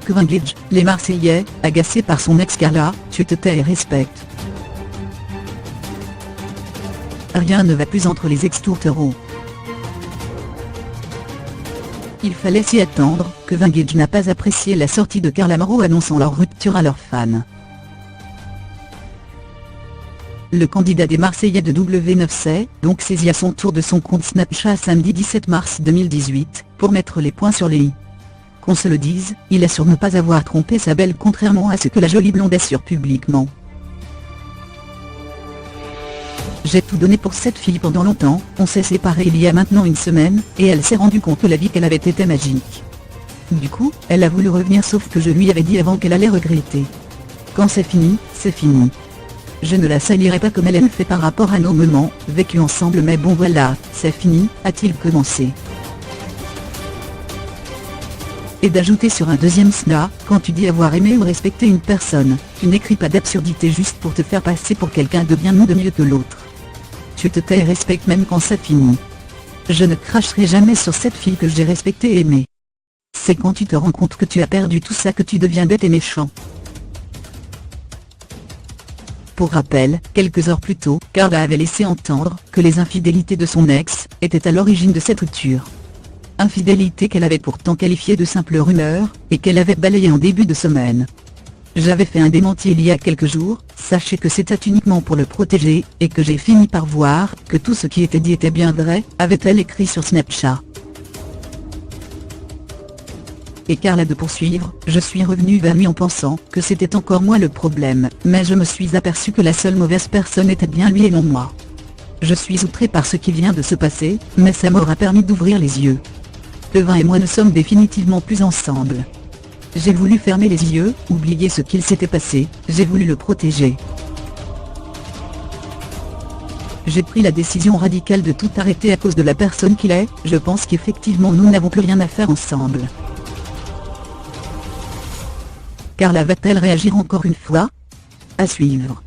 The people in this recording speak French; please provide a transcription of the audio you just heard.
que Vintage, les Marseillais, agacés par son ex Carla, tu te tais et respectes. Rien ne va plus entre les ex-tourtereaux. Il fallait s'y attendre, que Vintage n'a pas apprécié la sortie de Carla Moreau annonçant leur rupture à leurs fans. Le candidat des Marseillais de W9 s'est donc saisi à son tour de son compte Snapchat samedi 17 mars 2018, pour mettre les points sur les i. Qu'on se le dise, il assure ne pas avoir trompé sa belle contrairement à ce que la jolie blonde assure publiquement. J'ai tout donné pour cette fille pendant longtemps, on s'est séparés il y a maintenant une semaine, et elle s'est rendue compte que la vie qu'elle avait été magique. Du coup, elle a voulu revenir sauf que je lui avais dit avant qu'elle allait regretter. Quand c'est fini, c'est fini. Je ne la salirai pas comme elle le fait par rapport à nos moments, vécus ensemble mais bon voilà, c'est fini, a-t-il commencé. Et d'ajouter sur un deuxième snap, quand tu dis avoir aimé ou respecté une personne, tu n'écris pas d'absurdité juste pour te faire passer pour quelqu'un de bien ou de mieux que l'autre. Tu te tais et respectes même quand ça finit. Je ne cracherai jamais sur cette fille que j'ai respectée et aimée. C'est quand tu te rends compte que tu as perdu tout ça que tu deviens bête et méchant. Pour rappel, quelques heures plus tôt, Carla avait laissé entendre que les infidélités de son ex étaient à l'origine de cette rupture. Infidélité qu'elle avait pourtant qualifiée de simple rumeur, et qu'elle avait balayée en début de semaine. J'avais fait un démenti il y a quelques jours, sachez que c'était uniquement pour le protéger, et que j'ai fini par voir que tout ce qui était dit était bien vrai, avait-elle écrit sur Snapchat. Et Carla de poursuivre, je suis revenu vers lui en pensant que c'était encore moi le problème, mais je me suis aperçu que la seule mauvaise personne était bien lui et non moi. Je suis outré par ce qui vient de se passer, mais ça m'aura permis d'ouvrir les yeux. Le vin et moi ne sommes définitivement plus ensemble. J'ai voulu fermer les yeux, oublier ce qu'il s'était passé, j'ai voulu le protéger. J'ai pris la décision radicale de tout arrêter à cause de la personne qu'il est, je pense qu'effectivement nous n'avons plus rien à faire ensemble. Carla va-t-elle réagir encore une fois? À suivre.